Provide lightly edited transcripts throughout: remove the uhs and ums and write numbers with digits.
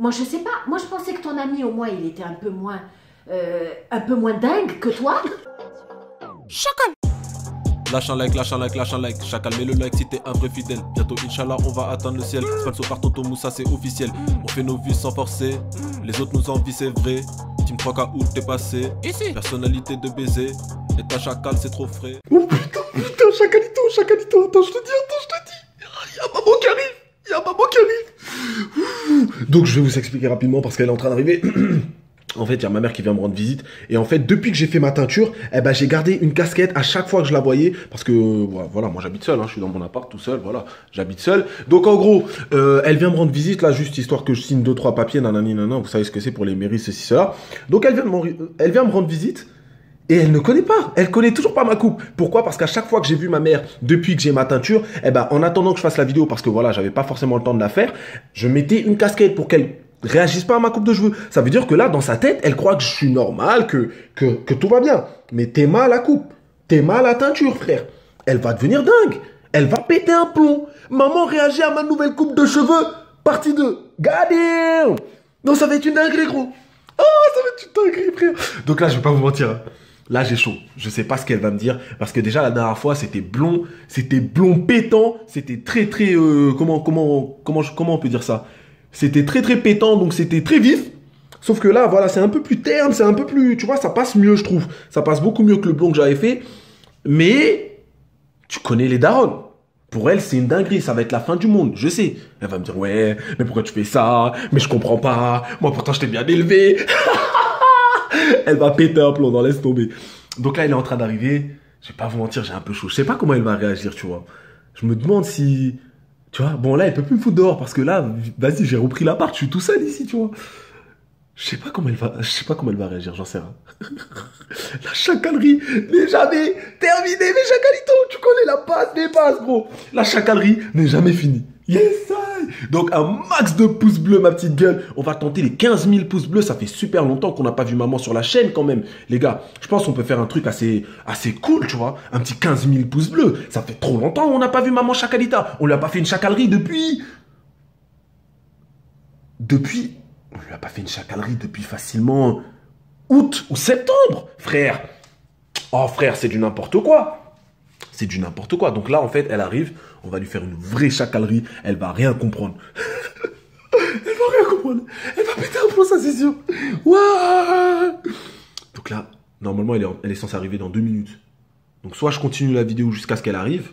Moi, je sais pas. Moi, je pensais que ton ami, au moins, il était un peu moins dingue que toi. Chacal. Lâche un like, lâche un like, lâche un like. Chacal, mets le like si t'es un vrai fidèle. Bientôt, Inch'Allah, on va atteindre le ciel. Spalso par Tonton Moussa, c'est officiel. On fait nos vies sans forcer. Les autres nous envient, c'est vrai. Team 3K où t'es passé. Ici. Personnalité de baiser. Et ta chacal, c'est trop frais. Oh putain, Chacalito. Attends, je te dis. Y'a maman qui arrive. Donc, je vais vous expliquer rapidement parce qu'elle est en train d'arriver. En fait, il y a ma mère qui vient me rendre visite. Et en fait, depuis que j'ai fait ma teinture, eh ben, j'ai gardé une casquette à chaque fois que je la voyais. Parce que, voilà, moi j'habite seul, hein, je suis dans mon appart tout seul, voilà, j'habite seul. Donc en gros, elle vient me rendre visite, là, juste histoire que je signe 2-3 papiers, nanani, nanana, vous savez ce que c'est pour les mairies, ceci, cela. Donc elle vient me rendre visite. Et elle ne connaît pas, elle connaît toujours pas ma coupe. Pourquoi? Parce qu'à chaque fois que j'ai vu ma mère, depuis que j'ai ma teinture, eh ben, en attendant que je fasse la vidéo, parce que voilà, j'avais pas forcément le temps de la faire, je mettais une casquette pour qu'elle réagisse pas à ma coupe de cheveux. Ça veut dire que là, dans sa tête, elle croit que je suis normal, que tout va bien. Mais t'es mal à la coupe, t'es mal à la teinture, frère. Elle va devenir dingue, elle va péter un plomb. Maman réagit à ma nouvelle coupe de cheveux, partie 2. God damn! Non, ça va être une dinguerie, gros. Ah, ça va être une dinguerie, frère. Donc là, je vais pas vous mentir, hein. Là, j'ai chaud. Je sais pas ce qu'elle va me dire. Parce que déjà, la dernière fois, c'était blond pétant. C'était très, comment on peut dire ça? C'était très, pétant. Donc, c'était très vif. Sauf que là, voilà, c'est un peu plus terne. C'est un peu plus, tu vois, ça passe mieux, je trouve. Ça passe beaucoup mieux que le blond que j'avais fait. Mais, tu connais les darons. Pour elle, c'est une dinguerie. Ça va être la fin du monde. Je sais. Elle va me dire, ouais, mais pourquoi tu fais ça? Mais je comprends pas. Moi, pourtant, je t'ai bien élevé. Elle va péter un plomb, non, laisse tomber. Donc là, elle est en train d'arriver. Je vais pas vous mentir, j'ai un peu chaud. Je sais pas comment elle va réagir, tu vois. Je me demande si... Tu vois, bon là, elle peut plus me foutre dehors parce que là, vas-y, j'ai repris l'appart, je suis tout seul ici, tu vois. Je sais pas comment elle va réagir, j'en sais rien. La chacalerie n'est jamais terminée, mais Chacalito, tu connais la base des bases, gros. La chacalerie n'est jamais finie. Yes, I. Donc un max de pouces bleus, ma petite gueule. On va tenter les 15 000 pouces bleus. Ça fait super longtemps qu'on n'a pas vu maman sur la chaîne quand même. Les gars, je pense qu'on peut faire un truc assez cool, tu vois. Un petit 15 000 pouces bleus. Ça fait trop longtemps qu'on n'a pas vu maman Chacalita. On lui a pas fait une chacalerie depuis... On lui a pas fait une chacalerie depuis facilement août ou septembre, frère. Oh frère, c'est du n'importe quoi. C'est du n'importe quoi. Donc là, en fait, elle arrive, on va lui faire une vraie chacalerie. Elle va rien comprendre. Elle va rien comprendre. Elle va péter un plomb, ça c'est sûr. Waouh. Donc là, normalement, elle est censée arriver dans 2 minutes. Donc soit je continue la vidéo jusqu'à ce qu'elle arrive,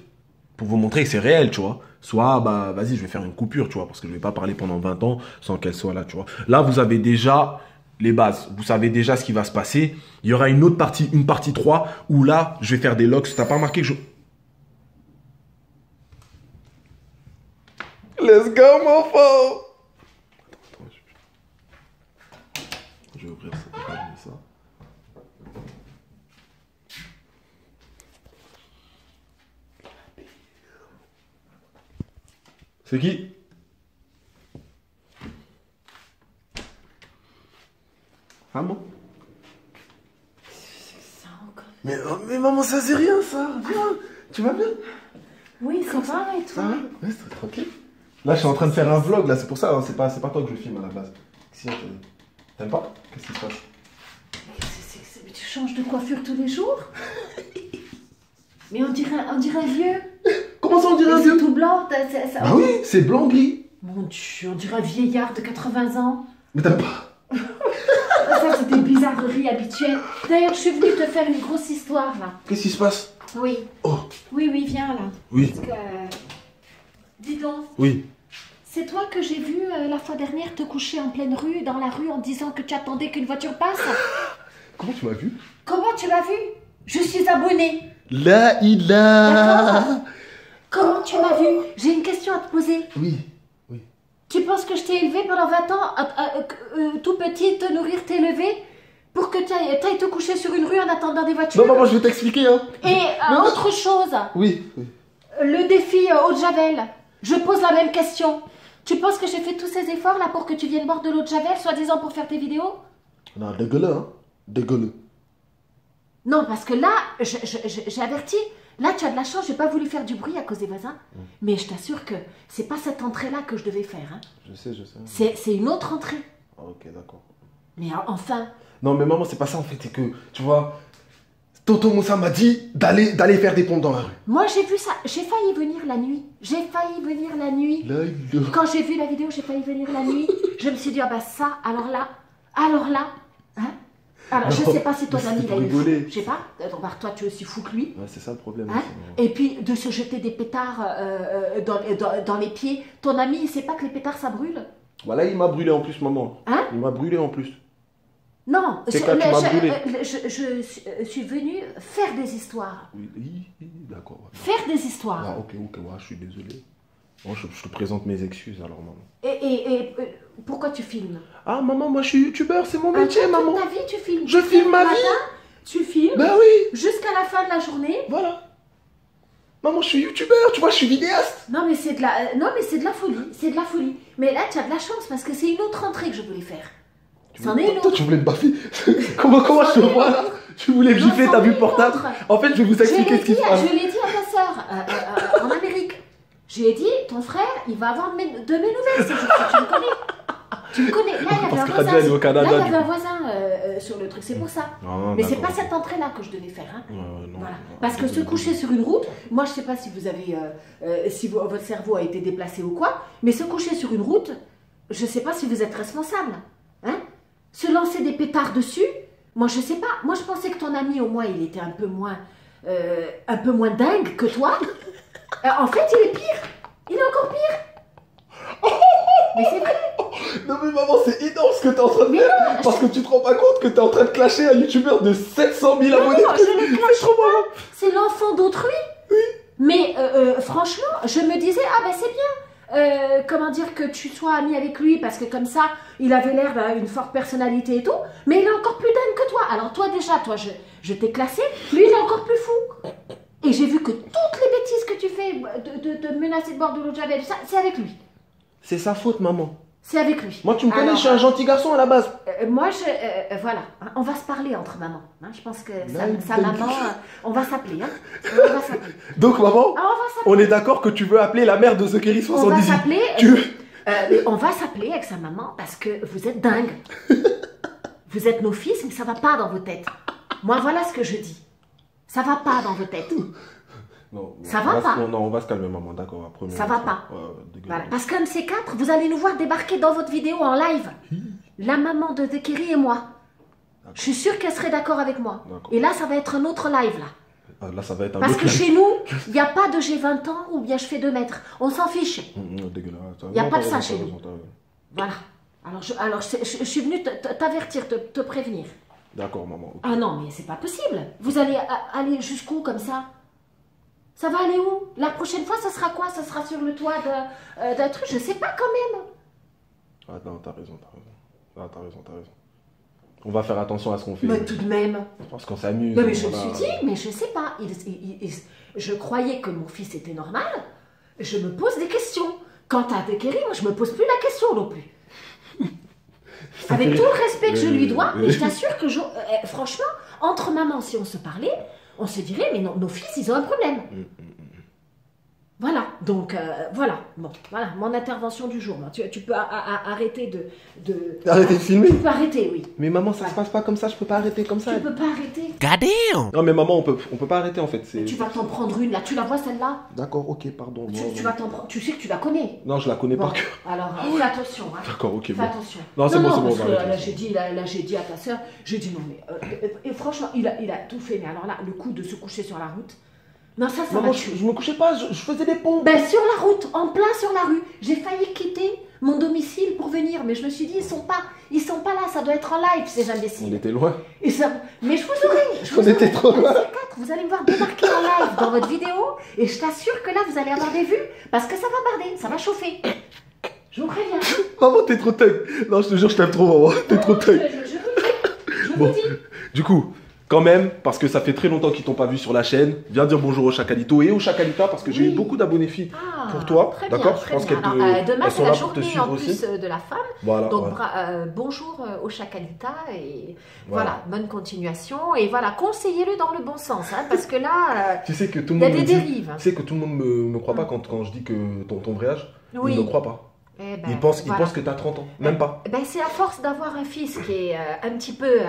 pour vous montrer que c'est réel, tu vois. Soit, bah, vas-y, je vais faire une coupure, tu vois, parce que je vais pas parler pendant 20 ans sans qu'elle soit là, tu vois. Là, vous avez déjà les bases. Vous savez déjà ce qui va se passer. Il y aura une autre partie, une partie 3, où là, je vais faire des locks. T'as pas remarqué que je... Let's go, mon faux. Attends, je vais ouvrir ça. Je vais ouvrir ça. C'est qui? Maman? C'est ça encore. Mais maman, ça c'est rien ça. Viens, tu vas bien? Oui, ça va et Ça toi? va? Ouais, c'est tranquille. Là, je suis en train de faire un vlog, là, c'est pour ça, hein, c'est pas toi que je filme à la base. Si, t'aimes pas? Qu'est-ce qui se passe? Mais tu changes de coiffure tous les jours? Mais on dirait vieux. Comment ça, on dirait un C'est vieux? tout blanc. Ah oui, c'est blanc-gris. Mon Dieu, on dirait un vieillard de 80 ans. Mais t'aimes pas? Ça, c'est des bizarreries habituelles. D'ailleurs, je suis venue te faire une grosse histoire, là. Qu'est-ce qui se passe? Oui. Oh. Oui, viens, là. Oui. Parce que... Dis donc. Oui. C'est toi que j'ai vu la fois dernière te coucher en pleine rue, dans la rue, en disant que tu attendais qu'une voiture passe. Comment tu m'as vu? Comment tu m'as vu? Je suis abonnée. Là, il a... D'accord. Comment tu m'as vu? J'ai une question à te poser. Oui. Tu penses que je t'ai élevé pendant 20 ans, tout petit, te nourrir, t'élever, pour que tu ailles te coucher sur une rue en attendant des voitures? Non, maman, je vais t'expliquer, hein. Et autre chose, Oui. le défi eau de Javel. Je pose la même question. Tu penses que j'ai fait tous ces efforts là pour que tu viennes boire de l'eau de Javel, soi-disant pour faire tes vidéos? Non, dégueuleux, hein. Dégueuleux. Non, parce que là, j'ai averti, Là, tu as de la chance, j'ai pas voulu faire du bruit à cause des voisins. Mais je t'assure que c'est pas cette entrée-là que je devais faire. Hein. Je sais. C'est une autre entrée. Ah, ok, d'accord. Mais enfin... Non, mais maman, c'est pas ça en fait, c'est que, tu vois, Tonton Moussa m'a dit d'aller faire des pompes dans la rue. Moi, j'ai vu ça, j'ai failli venir la nuit. Là, Quand j'ai vu la vidéo, j'ai failli venir la nuit. Je me suis dit, ah bah ça, alors là, hein. Alors, je sais pas si ton ami, il a eu... Je sais pas, donc, toi, tu es aussi fou que lui. Ouais, c'est ça le problème. Hein, et puis, de se jeter des pétards dans les pieds. Ton ami, il sait pas que les pétards, ça brûle? Voilà, il m'a brûlé en plus, maman. Hein? Il m'a brûlé en plus. Non, C'est quand tu m'as brûlé. je suis venue faire des histoires. Oui, d'accord. Ouais. Faire des histoires. Ah, ok, ouais, je suis désolé. Bon, je te présente mes excuses alors, maman. Et pourquoi tu filmes? Ah, maman, moi je suis youtubeur, c'est mon métier, maman. Toute ta vie, tu filmes. Je filme ma vie. Tu filmes. Ben oui. Jusqu'à la fin de la journée. Voilà. Maman, je suis youtubeur, tu vois, je suis vidéaste. Non, mais c'est de la folie. C'est de la folie. Mais là, tu as de la chance parce que c'est une autre entrée que je voulais faire. C'en est une Toi, autre. tu voulais te baffer. Comment je te vois là? Tu voulais me gifler, t'as vu le portable? En fait, je vais vous expliquer ce qui se passe. Je l'ai dit à ta soeur en Amérique. Je lui ai dit, ton frère, il va avoir de mes nouvelles. Tu me connais. Tu me connais. Là, il y avait un voisin sur le truc. C'est pour ça. Mais c'est pas cette entrée-là que je devais faire. Hein. Non, voilà. Parce que se coucher sur une route, moi, je sais pas si vous avez, votre cerveau a été déplacé ou quoi, mais se coucher sur une route, je sais pas si vous êtes responsable. Hein. Se lancer des pétards dessus, moi, je sais pas. Moi, je pensais que ton ami, au moins, il était un peu moins dingue que toi. En fait, il est pire. Il est encore pire. Mais c'est vrai. Non mais maman, c'est énorme ce que t'es en train de faire. Parce que tu te rends pas compte que t'es en train de clasher un youtubeur de 700 000 abonnés. Non, je ne clash pas. C'est l'enfant d'autrui. Oui. Mais franchement, je me disais, ah ben c'est bien. Comment dire, que tu sois ami avec lui, parce que comme ça, il avait l'air d'une forte personnalité et tout, mais il est encore plus dingue que toi. Alors toi déjà, je t'ai classé, lui il est encore plus fou. Et j'ai vu que toutes les bêtises que tu fais, de menacer de boire de l'eau de javel, ça, c'est avec lui. C'est sa faute, maman. C'est avec lui. Moi, tu me connais, je suis un gentil garçon à la base. Moi, voilà, on va se parler entre mamans. Hein. Je pense que sa maman, on va s'appeler. Hein. On va s'appeler. Donc, maman, on est d'accord que tu veux appeler la mère de The Kerry 78. On va s'appeler. On va s'appeler avec sa maman parce que vous êtes dingues. Vous êtes nos fils, mais ça va pas dans vos têtes. Moi, voilà ce que je dis. Ça va pas dans vos têtes. Non, ça va pas. Non, on va se calmer, maman, d'accord. Ça va pas. Voilà. Parce qu'un de ces quatre, vous allez nous voir débarquer dans votre vidéo en live. La maman de The Kerry et moi. Je suis sûre qu'elle serait d'accord avec moi. Et là, ça va être un autre live, là. Ah, là, ça va être un Parce autre que live. chez nous, il n'y a pas de j'ai 20 ans ou bien je fais 2 mètres. On s'en fiche. Dégueulasse. Il n'y a pas de ça chez nous. Voilà. Alors je suis venue t'avertir, te prévenir. D'accord, maman. Okay. Ah non, mais c'est pas possible. Vous allez aller jusqu'où comme ça? Ça va aller où? La prochaine fois, ça sera quoi? Ça sera sur le toit d'un truc? Je sais pas quand même. Ah non, t'as raison. Ah, t'as raison. On va faire attention à ce qu'on fait. Mais tout de même. Parce qu'on s'amuse. Non, mais je me suis dit, mais je sais pas. Je croyais que mon fils était normal. Je me pose des questions. Quant à The Kerry, moi, je me pose plus la question non plus. Avec tout le respect que je lui dois, mais je t'assure que, franchement, entre mamans, si on se parlait, on se dirait, mais non, nos fils, ils ont un problème. Voilà, donc, voilà. Bon, voilà, mon intervention du jour. Tu peux arrêter de... Arrêter de filmer? Tu peux arrêter, oui. Mais maman, ça se passe pas comme ça, je peux pas arrêter comme ça. Tu peux pas arrêter. Goddamn! Non mais maman, on peut pas arrêter en fait. Tu vas t'en prendre une, là. Tu la vois, celle-là? D'accord, ok, pardon. Tu vas t'en prendre... Tu sais que tu la connais. Non, je la connais par cœur. Alors, fais attention. Hein. D'accord, ok. Fais attention. Non, c'est bon, parce que, là, j'ai dit à ta soeur, j'ai dit non, mais... et franchement, il a tout fait. Mais alors là, le coup de se coucher sur la route... Non, ça maman, je me couchais pas, je faisais des pompes. Ben, sur la route, en plein sur la rue. J'ai failli quitter mon domicile pour venir, mais je me suis dit, ils sont pas là, ça doit être en live, ces imbéciles. On était loin. Et ça... Mais je vous aurais. On était trop loin. Vous allez me voir débarquer en live dans votre vidéo, et je t'assure que là, vous allez avoir des vues, parce que ça va barder, ça va chauffer. Je vous préviens. Maman, t'es trop thug. Non, je te jure, je t'aime trop, maman. T'es trop thug. Je vous le dis. Du coup, quand même, parce que ça fait très longtemps qu'ils t'ont pas vu sur la chaîne, viens dire bonjour au Chacalito et au Chacalita, parce que j'ai eu beaucoup d'abonnés filles pour toi, d'accord? Je pense qu'elles demain, c'est sont la là pour te journée suivre en plus aussi. de la femme. Voilà, Donc, voilà. bonjour au Chacalita et voilà, bonne continuation. Et voilà, conseillez-le dans le bon sens, hein, parce que là, Tu sais que tout le il y a monde des me dit, dérives. tu sais que tout le monde me croit pas quand je dis que ton vrai âge, Oui. il ne me croit pas. Eh ben, Il pense voilà. que tu as 30 ans, même pas. Ben, c'est à force d'avoir un fils qui est un petit peu,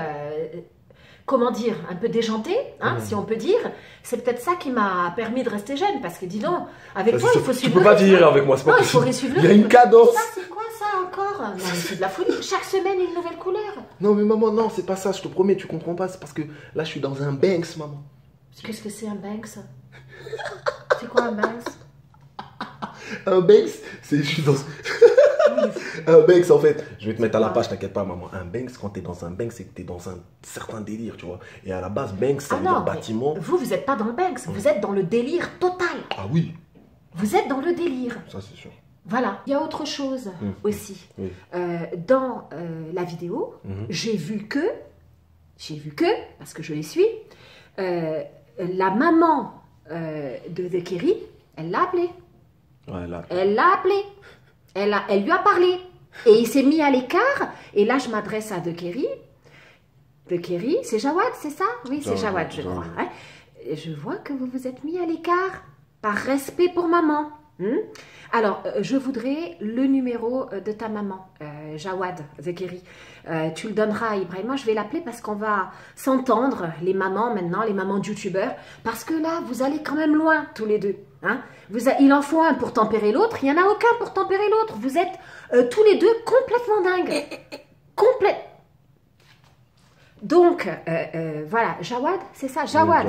comment dire, un peu déjanté, hein, si on peut dire. C'est peut-être ça qui m'a permis de rester jeune, parce que dis donc, avec Ça, toi, c'est il faut sûr. suivre Tu peux le pas rythme, vieillir hein. avec moi, c'est pas Non, il possible. faut suivre le Il y a une rythme. cadence. Ça, c'est quoi ça encore? Non, mais c'est de la folie. Chaque semaine, une nouvelle couleur. Non mais maman, non, c'est pas ça, je te promets, tu comprends pas, c'est parce que là je suis dans un Banks, maman. Qu'est-ce que c'est un Banks? C'est quoi un Banks? Un Banks, c'est je suis dans un Banks en fait. Je vais te mettre à la page, t'inquiète pas maman. Un Banks, quand t'es dans un Banks, c'est que t'es dans un certain délire, tu vois. Et à la base, Banks, ça veut dire bâtiment. Vous êtes pas dans le Banks, vous êtes dans le délire total. Ah oui, Vous êtes dans le délire. ça c'est sûr. Voilà, il y a autre chose aussi. Oui. Dans la vidéo, j'ai vu que, parce que je les suis, la maman de Kerry, elle l'a appelé. Ouais, là. Elle l'a appelé. Elle lui a parlé. Et il s'est mis à l'écart. Et là, je m'adresse à De Kerry. De Kerry, c'est Jawad, c'est ça? Oui, c'est Jawad, je crois. Hein. Et je vois que vous vous êtes mis à l'écart par respect pour maman. Alors, je voudrais le numéro de ta maman, Jawad Zekeri. Tu le donneras à Ibrahima. Je vais l'appeler parce qu'on va s'entendre, les mamans maintenant, les mamans de youtubeurs. Parce que là, vous allez quand même loin, tous les deux. Hein, il en faut un pour tempérer l'autre, il n'y en a aucun pour tempérer l'autre. Vous êtes tous les deux complètement dingues. Donc, voilà, Jawad, c'est ça, Jawad.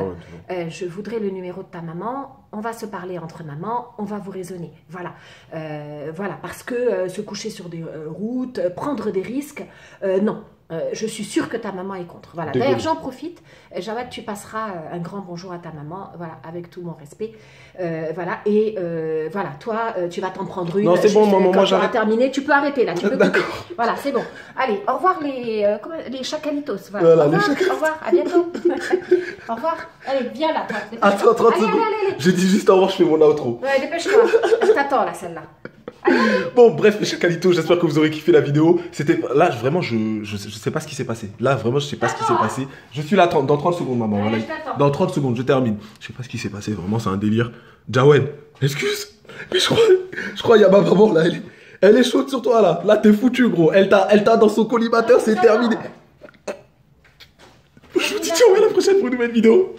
Je voudrais le numéro de ta maman, on va se parler entre mamans, on va vous raisonner. Voilà, voilà, parce que se coucher sur des routes, prendre des risques, non. Je suis sûre que ta maman est contre. Voilà. D'ailleurs, j'en profite. Jawad, tu passeras un grand bonjour à ta maman, voilà, avec tout mon respect. Voilà. Et voilà, toi, tu vas t'en prendre une. Non, c'est bon, maman, moi j'arrête. Terminé, tu peux arrêter là. Tu peux couper. Voilà, c'est bon. Allez, au revoir les chacalitos. Voilà. Au revoir, à bientôt. Au revoir. Allez, viens là, toi. Attends, 30 secondes. J'ai dit juste au revoir, je fais mon outro. Ouais, dépêche-toi. Je t'attends là, celle-là. Bon, bref, mes Chacalitos, j'espère que vous aurez kiffé la vidéo. C'était là, vraiment, je sais pas ce qui s'est passé. Là, vraiment, je sais pas ce qui s'est passé. Je suis là dans 30 secondes, maman. Ouais, voilà. Dans 30 secondes, je termine. Je sais pas ce qui s'est passé, vraiment, c'est un délire. Jawed, excuse, mais je crois, il y a ma maman là, elle est chaude sur toi là. Là, t'es foutu, gros. Elle t'a dans son collimateur, c'est terminé. Je vous dis ciao, à la prochaine pour une nouvelle vidéo.